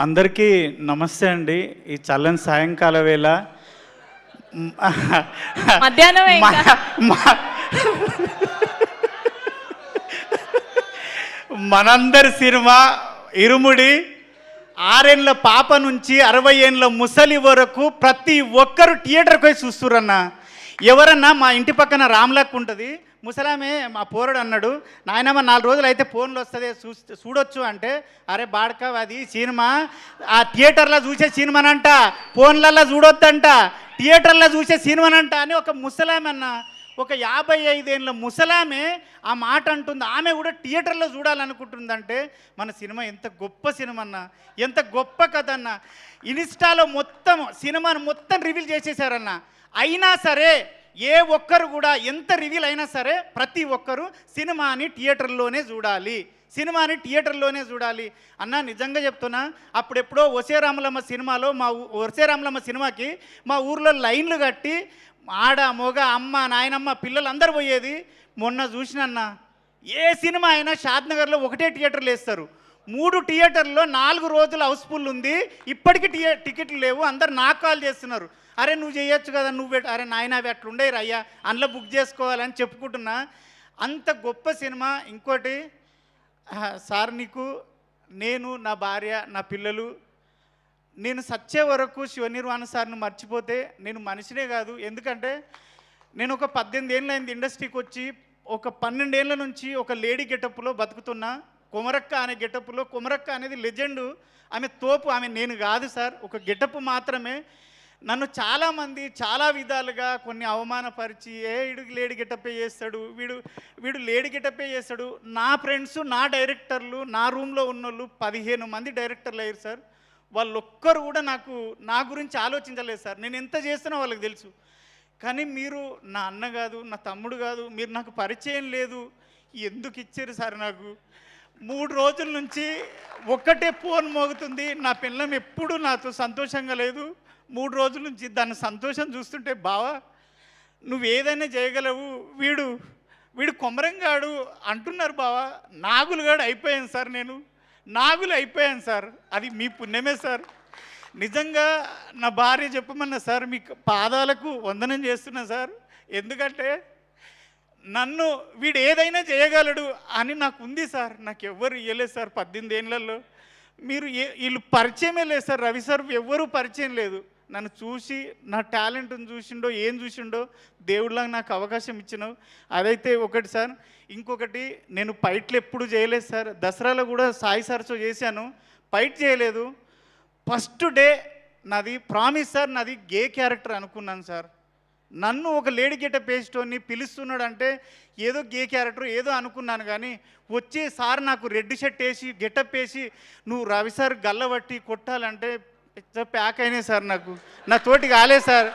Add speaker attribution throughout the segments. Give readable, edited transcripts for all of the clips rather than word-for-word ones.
Speaker 1: అందరికీ నమస్తే అండి. ఈ చల్లని సాయంకాల వేళ
Speaker 2: మధ్యాహ్నం
Speaker 1: మనందరి సినిమా ఇరుముడి 6 ఏళ్ళ పాప నుంచి 60 ఏళ్ళ ముసలి వరకు ప్రతి ఒక్కరు థియేటర్కి పోయి చూస్తురన్న. ఎవరన్నా మా ఇంటి పక్కన రామ్లక్ ఉంటుంది, ముసలామే మా పోరడు అన్నాడు, నాయనమ్మ 4 రోజులు అయితే ఫోన్లో వస్తుంది చూడొచ్చు అంటే, అరే బాడక అది సినిమా ఆ థియేటర్లో చూసే సినిమానంట, ఫోన్లలో చూడొద్దంట, థియేటర్లో చూసే సినిమానంట అని ఒక ముసలామె అన్న, ఒక 55 ఏళ్ళ ముసలామే ఆ మాట అంటుంది. ఆమె కూడా థియేటర్లో చూడాలనుకుంటుందంటే మన సినిమా ఎంత గొప్ప సినిమా అన్న, ఎంత గొప్ప కథ అన్న. ఇన్స్టాలో మొత్తం సినిమాను మొత్తం రివీల్ చేసేసారన్న. అయినా సరే ఏ ఒక్కరు కూడా ఎంత రివీల్ అయినా సరే ప్రతి ఒక్కరు సినిమాని థియేటర్లోనే చూడాలి, సినిమాని థియేటర్లోనే చూడాలి అన్న. నిజంగా చెప్తున్నా, అప్పుడెప్పుడో ఒసే రామలమ్మ సినిమాలో ఒసే రామలమ్మ సినిమాకి మా ఊర్లో లైన్లు కట్టి ఆడ మొగ అమ్మ నాయనమ్మ పిల్లలందరూ పోయేది. మొన్న చూసినన్న ఏ సినిమా అయినా షాద్నగర్లో ఒకటే థియేటర్లు వేస్తారు, 3 థియేటర్లో 4 రోజులు హౌస్ఫుల్ ఉంది. ఇప్పటికీ టికెట్లు లేవు. అందరు నాకు కాల్ చేస్తున్నారు, అరే నువ్వు చేయొచ్చు కదా, అరే నాయన అవి అట్లుండేరు అయ్యా, అందులో బుక్ చేసుకోవాలని చెప్పుకుంటున్నా. అంత గొప్ప సినిమా. ఇంకోటి సార్, నీకు నేను నా భార్య నా పిల్లలు నేను సచ్చే వరకు శివనిర్వాణ సార్ను మర్చిపోతే నేను మనిషినే కాదు. ఎందుకంటే నేను ఒక 18 ఏళ్ళు అయింది ఇండస్ట్రీకి వచ్చి, ఒక 12 ఏళ్ళ నుంచి ఒక లేడీ గెటప్లో బతుకుతున్నా. కొమరక్క అనే గెటప్లో, కొమరక్క అనేది లెజెండు, ఆమె తోపు, ఆమె నేను కాదు సార్, ఒక గెటప్ మాత్రమే. నన్ను చాలామంది చాలా విధాలుగా కొన్ని అవమానపరిచి, వీడు లేడీ గెటప్పే చేస్తాడు, వీడు లేడీ గెటప్పే చేస్తాడు. నా ఫ్రెండ్స్, నా డైరెక్టర్లు, నా రూమ్లో ఉన్నోళ్ళు 15 మంది డైరెక్టర్లు అయ్యారు సార్. వాళ్ళొక్కరు కూడా నా గురించి ఆలోచించలేదు సార్. నేను ఎంత చేస్తున్నా వాళ్ళకి తెలుసు. కానీ మీరు నా అన్న కాదు, నా తమ్ముడు కాదు, మీరు నాకు పరిచయం లేదు, ఎందుకు ఇచ్చారు సార్? నాకు 3 రోజుల నుంచి ఒక్కటే ఫోన్ మోగుతుంది. నా పిల్లం ఎప్పుడు నాతో సంతోషంగా లేదు. 3 రోజుల నుంచి దాని సంతోషం చూస్తుంటే, బావా నువ్వు ఏదైనా చేయగలవు, వీడు కొమరంగాడు అంటున్నారు బావా. నాగులుగాడు అయిపోయాను సార్, నేను నాగులు అయిపోయాను సార్. అది మీ పుణ్యమే సార్. నిజంగా నా భార్య చెప్పమన్నా సార్, మీ పాదాలకు వందనం చేస్తున్నా సార్. ఎందుకంటే నన్ను వీడు ఏదైనా చేయగలడు అని నాకు ఉంది సార్. నాకు ఎవ్వరు ఇవ్వలేదు సార్ 18 ఏళ్ళల్లో. వీళ్ళు పరిచయమే లేదు సార్. రవి సార్ ఎవ్వరూ పరిచయం లేదు. నన్ను చూసి నా టాలెంట్ని చూసిండో ఏం చూసిండో దేవుడిలాగా నాకు అవకాశం ఇచ్చినావు. అదైతే ఒకటి సార్. ఇంకొకటి, నేను ఫైట్లు ఎప్పుడు చేయలేదు సార్. దసరాలో కూడా సాయి సార్తో చేశాను, ఫైట్ చేయలేదు. ఫస్ట్ డే నాది ప్రామిస్ సార్, నాది గే క్యారెక్టర్ అనుకున్నాను సార్. నన్ను ఒక లేడీ గెటప్ వేసేటోని పిలుస్తున్నాడు అంటే ఏదో గే క్యారెక్టర్ ఏదో అనుకున్నాను. కానీ వచ్చే సార్ నాకు రెడ్ షర్ట్ వేసి గెటప్ వేసి నువ్వు రవి సార్ గల్లబట్టి కొట్టాలంటే పెద్ద ప్యాక్ అయినాయి సార్. నా తోటి కాలే సార్,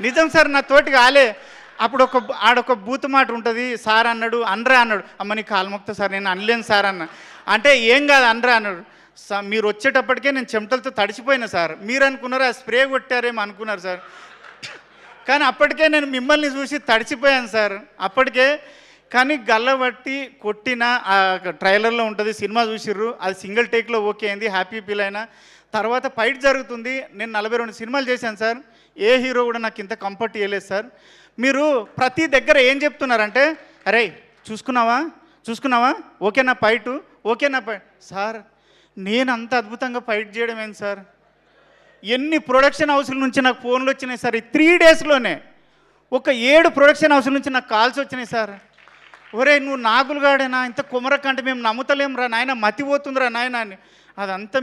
Speaker 1: నిజం సార్, నా తోటి కాలే. అప్పుడు ఆడొక బూత్ మాట ఉంటుంది, సార్ అన్నాడు, అనరా అన్నాడు. అమ్మ నీ కాలుమొక్త సార్, నేను అనలేను సార్ అన్న. అంటే ఏం కాదు అనరా అన్నాడు. మీరు వచ్చేటప్పటికే నేను చెమటలతో తడిచిపోయినా సార్. మీరు అనుకున్నారు ఆ స్ప్రే కొట్టారేమో అనుకున్నారు సార్. కానీ అప్పటికే నేను మిమ్మల్ని చూసి తడిచిపోయాను సార్ అప్పటికే. కానీ గల్లబట్టి కొట్టిన ట్రైలర్లో ఉంటుంది, సినిమా చూసిర్రు, అది సింగిల్ టేక్లో ఓకే అయింది, హ్యాపీ ఫీల్ అయినా. తర్వాత ఫైట్ జరుగుతుంది. నేను 42 సినిమాలు చేశాను సార్. ఏ హీరో కూడా నాకు ఇంత కంఫర్ట్ ఇవ్వలేదు సార్. మీరు ప్రతి దగ్గర ఏం చెప్తున్నారంటే, అరే చూసుకున్నావా ఓకేనా ఫైటు, ఓకేనా ఫైట్. సార్ నేను అంత అద్భుతంగా ఫైట్ చేయడం ఏంటి సార్? ఎన్ని ప్రొడక్షన్ హౌస్ల నుంచి నాకు ఫోన్లు వచ్చినాయి సార్. ఈ 3 డేస్లోనే ఒక 7 ప్రొడక్షన్ హౌస్ల నుంచి నాకు కాల్స్ వచ్చినాయి సార్. ఒరే నువ్వు నాగులుగాడేనా, ఇంత కుమరకంటే మేము నమ్ముతలేం రా నాయన, మతిపోతుందిరా నాయన అని. అదంతా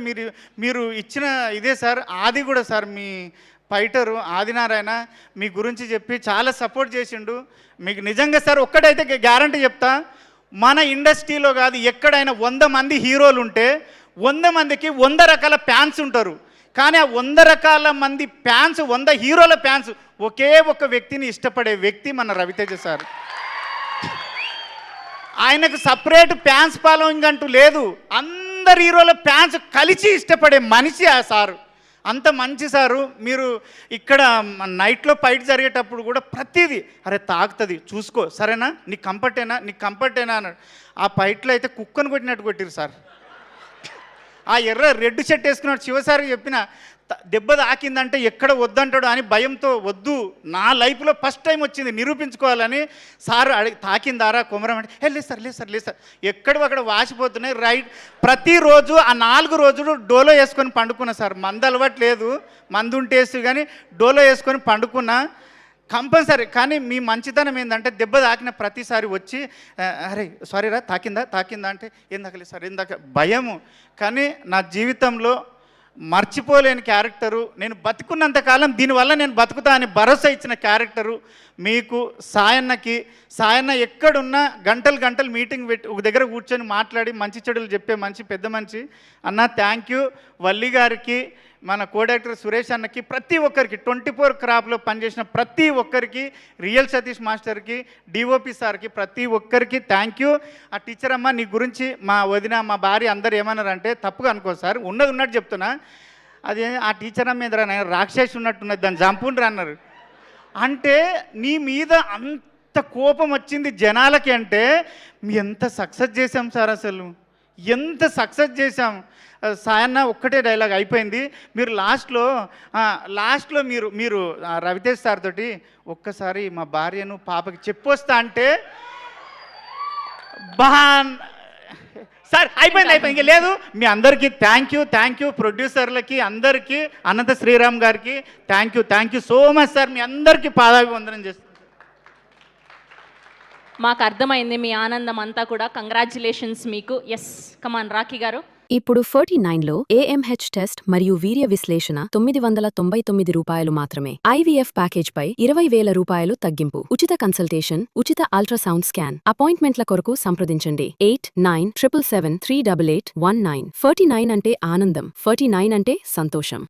Speaker 1: మీరు ఇచ్చిన ఇదే సార్. ఆది కూడా సార్, మీ ఫైటరు ఆదినారాయణ మీ గురించి చెప్పి చాలా సపోర్ట్ చేసిండు. మీకు నిజంగా సార్ ఒక్కటైతే గ్యారంటీ చెప్తా, మన ఇండస్ట్రీలో కాదు ఎక్కడైనా 100 మంది హీరోలు ఉంటే 100 మందికి 100 రకాల ఫ్యాన్స్ ఉంటారు. కానీ ఆ 100 రకాల మంది ఫ్యాన్స్, 100 హీరోల ఫ్యాన్స్ ఒకే ఒక వ్యక్తిని ఇష్టపడే వ్యక్తి మన రవితేజ సార్. ఆయనకు సపరేట్ ఫ్యాన్స్ ఫాలోయింగ్ అంటూ లేదు, అందరు హీరోల ఫ్యాన్స్ కలిసి ఇష్టపడే మనిషి ఆ సారు. అంత మంచి సారు. మీరు ఇక్కడ నైట్లో ఫైట్ జరిగేటప్పుడు కూడా ప్రతిదీ అరే తాగుతుంది చూసుకో, సరేనా, నీకు కంఫర్టేనా అన్నాడు. ఆ ఫైట్లో అయితే కుక్కను కొట్టినట్టు కొట్టిరు సార్. ఆ ఎర్ర రెడ్ షర్ట్ వేసుకున్నాడు శివసారికి చెప్పిన దెబ్బ తాకిందంటే ఎక్కడ వద్దంటాడు అని భయంతో వద్దు, నా లైఫ్లో ఫస్ట్ టైం వచ్చింది నిరూపించుకోవాలని సార్ తాకిందారా కొమరం అంటే లేదు సార్ లేదు సార్ లేదు సార్, ఎక్కడక్కడ వాసిపోతున్నాయి రైట్. ప్రతిరోజు ఆ 4 రోజులు డోలో వేసుకొని పండుకున్నా సార్. మందు అలవాటు లేదు, మందు ఉంటేసి కానీ డోలో వేసుకొని పండుకున్నా కంపల్సరీ. కానీ మీ మంచితనం ఏంటంటే దెబ్బ తాకిన ప్రతిసారి వచ్చి అరే సారీ రా తాకిందా అంటే ఏందాకలేదు సార్ ఏందాక భయము. కానీ నా జీవితంలో మర్చిపోలేని క్యారెక్టరు, నేను బతుకున్నంతకాలం దీనివల్ల నేను బతుకుతా అని భరోసా ఇచ్చిన క్యారెక్టరు మీకు సాయన్న ఎక్కడున్నా గంటలు మీటింగ్ పెట్టి ఒక దగ్గర కూర్చొని మాట్లాడి మంచి చెడులు చెప్పే పెద్ద మనిషి అన్న. Thank you. వల్లి గారికి, మన కోడైరెక్టర్ సురేష్ అన్నకి, ప్రతి ఒక్కరికి 24 క్రాప్లో పనిచేసిన ప్రతి ఒక్కరికి, రియల్ సతీష్ మాస్టర్కి, డిఓపి సార్కి, ప్రతి ఒక్కరికి థ్యాంక్ యూ. ఆ టీచర్ అమ్మ నీ గురించి మా వదిన మా భార్య అందరు ఏమన్నారంటే తప్పుగా అనుకో సార్, ఉన్నట్టు చెప్తున్నా, అది ఆ టీచర్ అమ్మ మీద రాక్షసి ఉన్నట్టున్నది దాన్ని చంపుండ్రు అన్నారు. అంటే నీ మీద అంత కోపం వచ్చింది జనాలకి అంటే మీ ఎంత సక్సెస్ చేశాం సార్, అసలు ఎంత సక్సెస్ చేశాం. సాయన్న ఒక్కటే డైలాగ్ అయిపోయింది. మీరు లాస్ట్లో మీరు రవితేజ్ సార్ తోటి ఒక్కసారి మా భార్యను పాపకి చెప్పొస్తా అంటే సార్ అయిపోయింది ఇంకా లేదు. మీ అందరికీ థ్యాంక్ యూ ప్రొడ్యూసర్లకి అందరికీ, అనంత శ్రీరామ్ గారికి thank you so much sir. మీ అందరికీ పాదాభివందనం చేస్తున్నాను.
Speaker 2: మాకు అర్థమైంది మీ ఆనందం అంతా కూడా. కంగ్రాచ్యులేషన్స్ మీకు. ఎస్ కమాన్ రాఖీ గారు.
Speaker 3: ఇప్పుడు 49లో AMH టెస్ట్ మరియు వీర్య విశ్లేషణ 999 రూపాయలు మాత్రమే. IVF ప్యాకేజ్ పై 20,000 రూపాయలు తగ్గింపు. ఉచిత కన్సల్టేషన్, ఉచిత అల్ట్రాసౌండ్ స్కాన్. అపాయింట్మెంట్ల కొరకు సంప్రదించండి 8977738819. 49 అంటే ఆనందం, 49 అంటే సంతోషం.